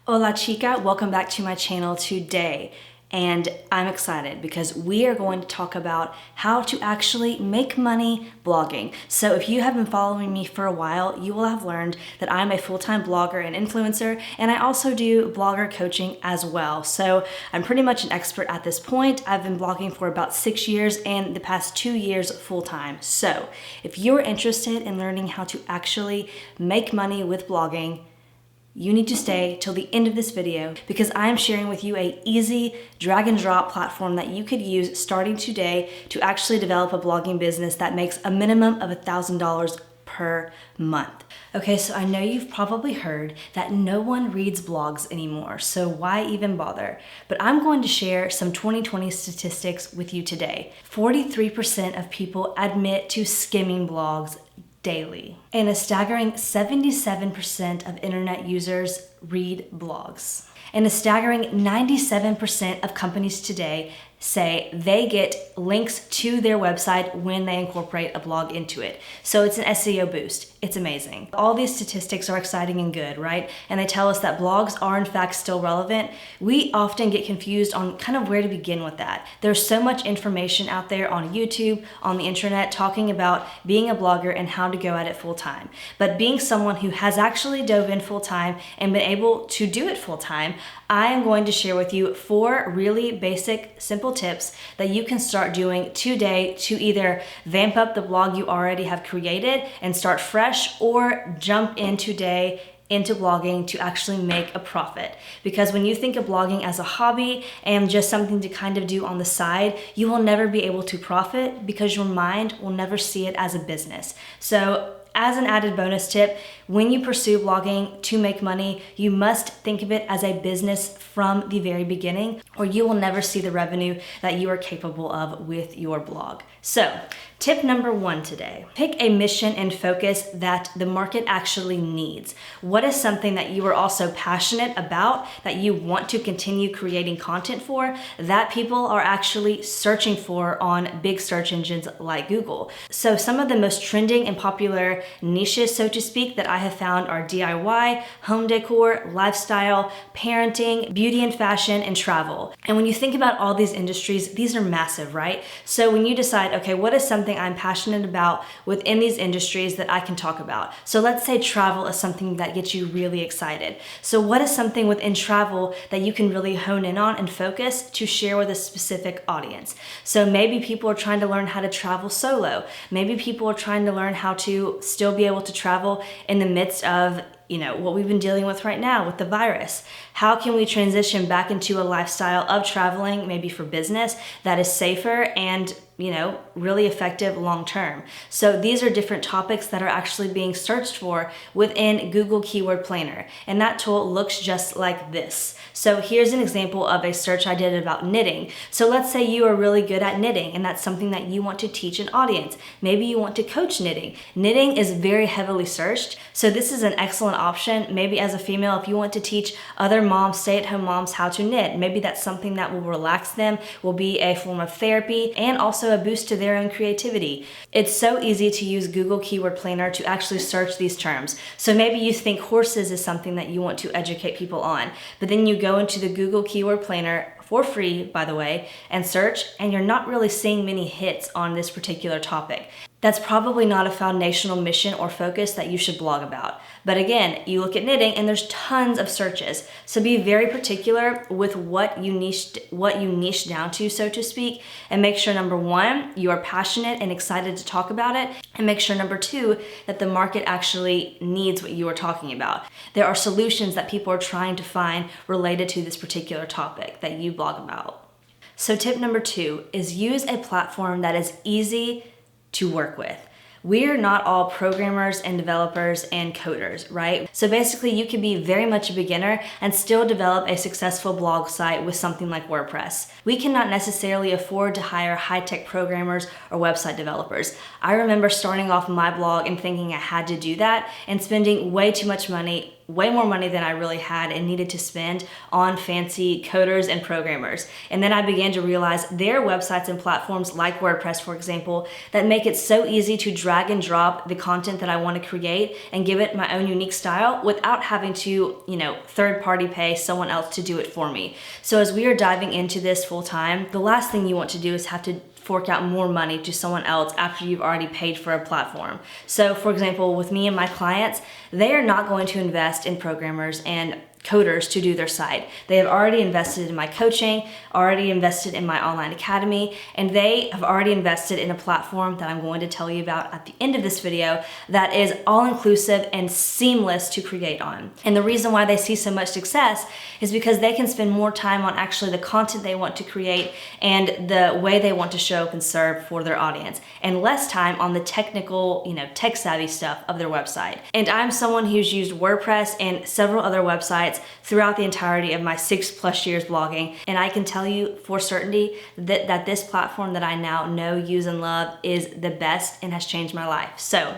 Hola chica, welcome back to my channel today. And I'm excited because we are going to talk about how to actually make money blogging. So if you have been following me for a while, you will have learned that I'm a full-time blogger and influencer, and I also do blogger coaching as well. So I'm pretty much an expert at this point. I've been blogging for about 6 years and the past 2 years full-time. So if you're interested in learning how to actually make money with blogging, you need to stay till the end of this video because I'm sharing with you an easy drag and drop platform that you could use starting today to actually develop a blogging business that makes a minimum of $1,000 per month. Okay, so I know you've probably heard that no one reads blogs anymore, so why even bother? But I'm going to share some 2020 statistics with you today. 43% of people admit to skimming blogs daily. And a staggering 77% of internet users read blogs. And a staggering 97% of companies today say they get links to their website when they incorporate a blog into it. So it's an SEO boost. It's amazing. All these statistics are exciting and good, right? And they tell us that blogs are in fact still relevant. We often get confused on kind of where to begin with that. There's so much information out there on YouTube, on the internet, talking about being a blogger and how to go at it full time. But being someone who has actually dove in full time and been able to do it full time, I am going to share with you 4 really basic, simple tips that you can start doing today to either vamp up the blog you already have created and start fresh, or jump in today into blogging to actually make a profit. Because when you think of blogging as a hobby and just something to kind of do on the side, you will never be able to profit because your mind will never see it as a business. So as an added bonus tip, when you pursue blogging to make money, you must think of it as a business from the very beginning, or you will never see the revenue that you are capable of with your blog. So, tip number 1 today, pick a mission and focus that the market actually needs. What is something that you are also passionate about, that you want to continue creating content for, that people are actually searching for on big search engines like Google? So some of the most trending and popular niches, so to speak, that I have found are DIY, home decor, lifestyle, parenting, beauty and fashion, and travel. And when you think about all these industries, these are massive, right? So when you decide, okay, what is something I'm passionate about within these industries that I can talk about? So let's say travel is something that gets you really excited. So what is something within travel that you can really hone in on and focus to share with a specific audience? So maybe people are trying to learn how to travel solo. Maybe people are trying to learn how to still be able to travel in the midst of what we've been dealing with right now with the virus. How can we transition back into a lifestyle of traveling, maybe for business, that is safer and really effective long term? So these are different topics that are actually being searched for within Google Keyword Planner. And that tool looks just like this. So here's an example of a search I did about knitting. So let's say you are really good at knitting and that's something that you want to teach an audience. Maybe you want to coach knitting. Knitting is very heavily searched. So this is an excellent option. Maybe as a female, if you want to teach other moms, stay-at-home moms, how to knit, maybe that's something that will relax them, will be a form of therapy, and also a boost to their own creativity. It's so easy to use Google Keyword Planner to actually search these terms. So maybe you think horses is something that you want to educate people on, but then you go into the Google Keyword Planner for free, by the way, and search, and you're not really seeing many hits on this particular topic. That's probably not a foundational mission or focus that you should blog about. But again, you look at knitting and there's tons of searches. So be very particular with what you niche down to, so to speak, and make sure number 1, you are passionate and excited to talk about it, and make sure number 2, that the market actually needs what you are talking about. There are solutions that people are trying to find related to this particular topic that you blog about. So tip number 2 is use a platform that is easy to work with. We're not all programmers and developers and coders, right? So basically you can be very much a beginner and still develop a successful blog site with something like WordPress. We cannot necessarily afford to hire high-tech programmers or website developers. I remember starting off my blog and thinking I had to do that and spending way too much money way more money than I really had and needed to spend on fancy coders and programmers. And then I began to realize there are websites and platforms like WordPress, for example, that make it so easy to drag and drop the content that I want to create and give it my own unique style without having to, third party pay someone else to do it for me. So as we are diving into this full time, the last thing you want to do is have to fork out more money to someone else after you've already paid for a platform. So for example, with me and my clients, they are not going to invest in programmers and coders to do their site. They have already invested in my coaching, already invested in my online academy, and they have already invested in a platform that I'm going to tell you about at the end of this video that is all-inclusive and seamless to create on. And the reason why they see so much success is because they can spend more time on actually the content they want to create and the way they want to show up and serve for their audience, and less time on the technical, tech savvy stuff of their website. And I'm someone who's used WordPress and several other websites throughout the entirety of my 6+ years blogging, and I can tell you for certainty that this platform that I now know, use, and love is the best and has changed my life. So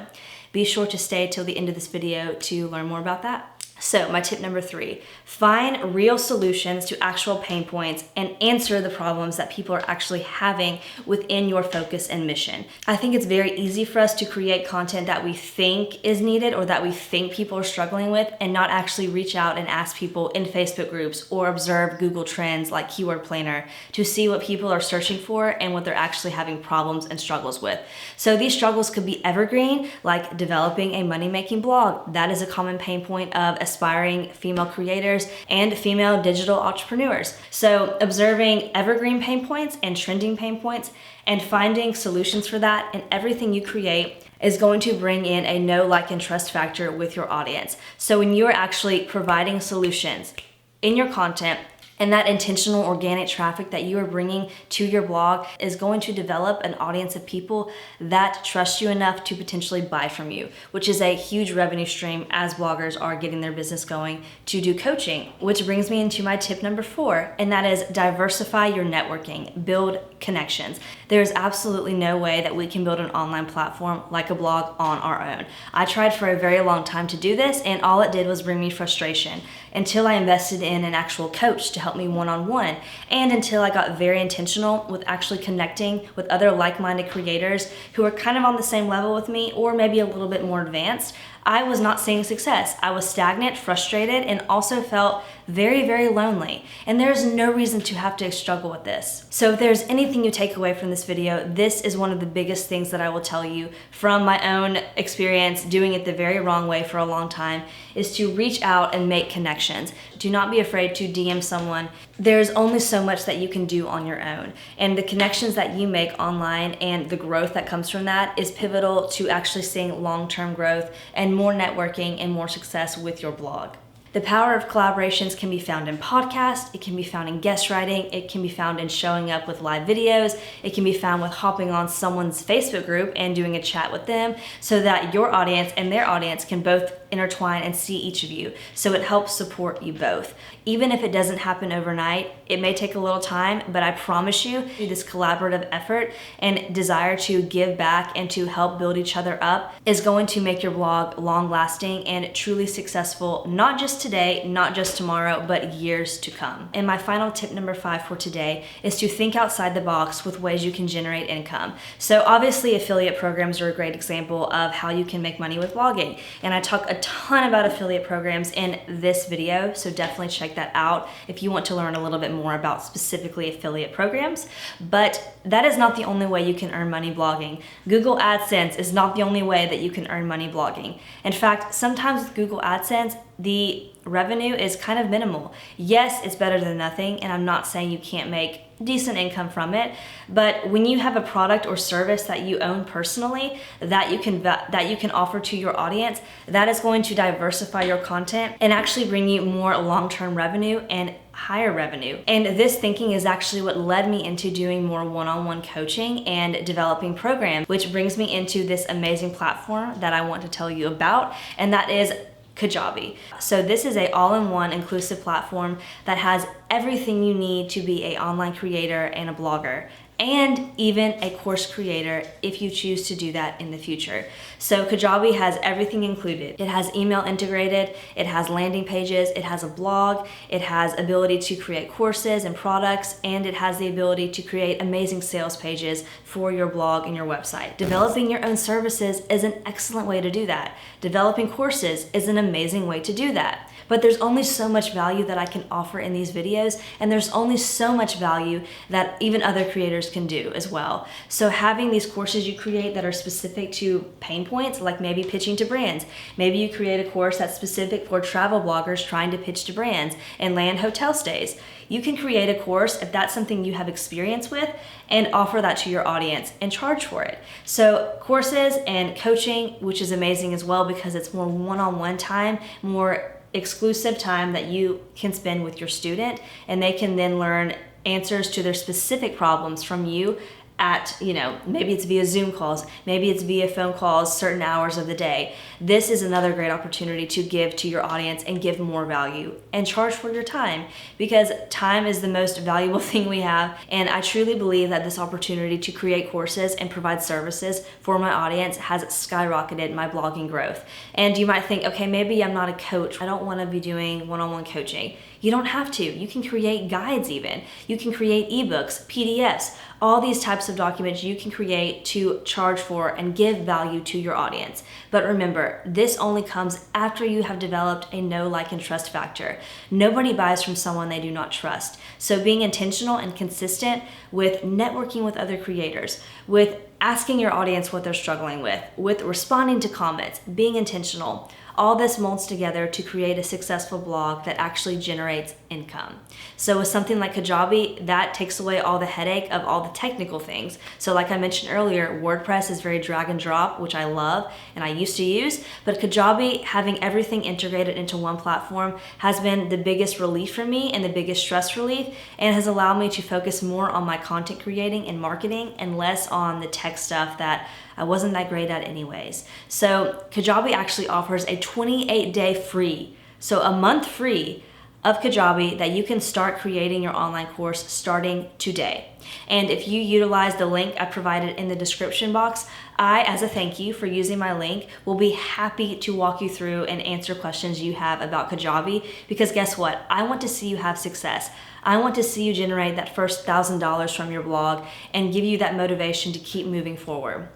be sure to stay till the end of this video to learn more about that. So my tip number 3, find real solutions to actual pain points and answer the problems that people are actually having within your focus and mission. I think it's very easy for us to create content that we think is needed or that we think people are struggling with and not actually reach out and ask people in Facebook groups or observe Google Trends like Keyword Planner to see what people are searching for and what they're actually having problems and struggles with. So these struggles could be evergreen, like developing a money-making blog. That is a common pain point of aspiring female creators and female digital entrepreneurs. So observing evergreen pain points and trending pain points and finding solutions for that in everything you create is going to bring in a know, like, and trust factor with your audience. So when you're actually providing solutions in your content, and that intentional organic traffic that you are bringing to your blog is going to develop an audience of people that trust you enough to potentially buy from you, which is a huge revenue stream as bloggers are getting their business going to do coaching. Which brings me into my tip number 4, and that is diversify your networking, build connections. There's absolutely no way that we can build an online platform like a blog on our own. I tried for a very long time to do this, and all it did was bring me frustration until I invested in an actual coach to help me one-on-one, and until I got very intentional with actually connecting with other like-minded creators who are kind of on the same level with me or maybe a little bit more advanced. I was not seeing success. I was stagnant, frustrated, and also felt very, very lonely. And there's no reason to have to struggle with this. So if there's anything you take away from this video, this is one of the biggest things that I will tell you from my own experience doing it the very wrong way for a long time, is to reach out and make connections. Do not be afraid to DM someone. There's only so much that you can do on your own. And the connections that you make online and the growth that comes from that is pivotal to actually seeing long-term growth and more networking and more success with your blog. The power of collaborations can be found in podcasts, it can be found in guest writing, it can be found in showing up with live videos, it can be found with hopping on someone's Facebook group and doing a chat with them so that your audience and their audience can both intertwine and see each of you. So it helps support you both. Even if it doesn't happen overnight, it may take a little time, but I promise you, this collaborative effort and desire to give back and to help build each other up is going to make your blog long-lasting and truly successful, not just today, not just tomorrow, but years to come. And my final tip number 5 for today is to think outside the box with ways you can generate income. So obviously affiliate programs are a great example of how you can make money with blogging. And I talk a ton about affiliate programs in this video, so definitely check that out if you want to learn a little bit more about specifically affiliate programs. But that is not the only way you can earn money blogging. Google AdSense is not the only way that you can earn money blogging. In fact, sometimes with Google AdSense, the revenue is kind of minimal. Yes, it's better than nothing, and I'm not saying you can't make decent income from it, but when you have a product or service that you own personally that you can offer to your audience, that is going to diversify your content and actually bring you more long-term revenue and higher revenue. And this thinking is actually what led me into doing more one-on-one coaching and developing programs, which brings me into this amazing platform that I want to tell you about, and that is Kajabi. So this is a all-in-one inclusive platform that has everything you need to be an online creator and a blogger and even a course creator if you choose to do that in the future. So Kajabi has everything included. It has email integrated, it has landing pages, it has a blog, it has ability to create courses and products, and it has the ability to create amazing sales pages for your blog and your website. Developing your own services is an excellent way to do that. Developing courses is an amazing way to do that. But there's only so much value that I can offer in these videos, and there's only so much value that even other creators can do as well. So having these courses you create that are specific to pain points, like maybe pitching to brands. Maybe you create a course that's specific for travel bloggers trying to pitch to brands and land hotel stays. You can create a course if that's something you have experience with and offer that to your audience and charge for it. So courses and coaching, which is amazing as well because it's more one-on-one time, more exclusive time that you can spend with your student, and they can then learn answers to their specific problems from you at, maybe it's via Zoom calls, maybe it's via phone calls, certain hours of the day. This is another great opportunity to give to your audience and give more value and charge for your time, because time is the most valuable thing we have. And I truly believe that this opportunity to create courses and provide services for my audience has skyrocketed my blogging growth. And you might think, okay, maybe I'm not a coach. I don't want to be doing one-on-one coaching. You don't have to. You can create guides even. You can create ebooks, PDFs, all these types of documents you can create to charge for and give value to your audience. But remember, this only comes after you have developed a know, like, and trust factor. Nobody buys from someone they do not trust. So being intentional and consistent with networking with other creators, with asking your audience what they're struggling with responding to comments, being intentional, all this molds together to create a successful blog that actually generates income. So with something like Kajabi, that takes away all the headache of all the technical things. So like I mentioned earlier, WordPress is very drag and drop, which I love and I used to use, but Kajabi, having everything integrated into one platform, has been the biggest relief for me and the biggest stress relief, and has allowed me to focus more on my content creating and marketing and less on the tech stuff that I wasn't that great at anyways. So Kajabi actually offers a 28-day free, so a month free of Kajabi that you can start creating your online course starting today. And if you utilize the link I provided in the description box, I, as a thank you for using my link, will be happy to walk you through and answer questions you have about Kajabi, because guess what? I want to see you have success. I want to see you generate that first $1,000 from your blog and give you that motivation to keep moving forward.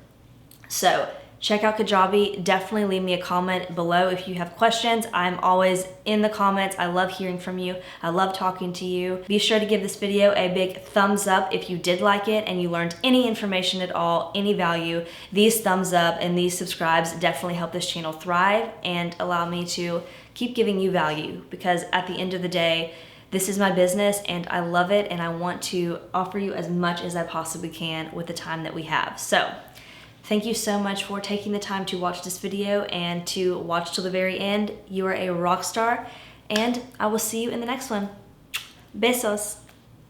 So check out Kajabi. Definitely leave me a comment below if you have questions. I'm always in the comments. I love hearing from you. I love talking to you. Be sure to give this video a big thumbs up if you did like it and you learned any information at all, any value. These thumbs up and these subscribes definitely help this channel thrive and allow me to keep giving you value, because at the end of the day, this is my business and I love it, and I want to offer you as much as I possibly can with the time that we have. So thank you so much for taking the time to watch this video and to watch till the very end. You are a rock star, and I will see you in the next one. Besos.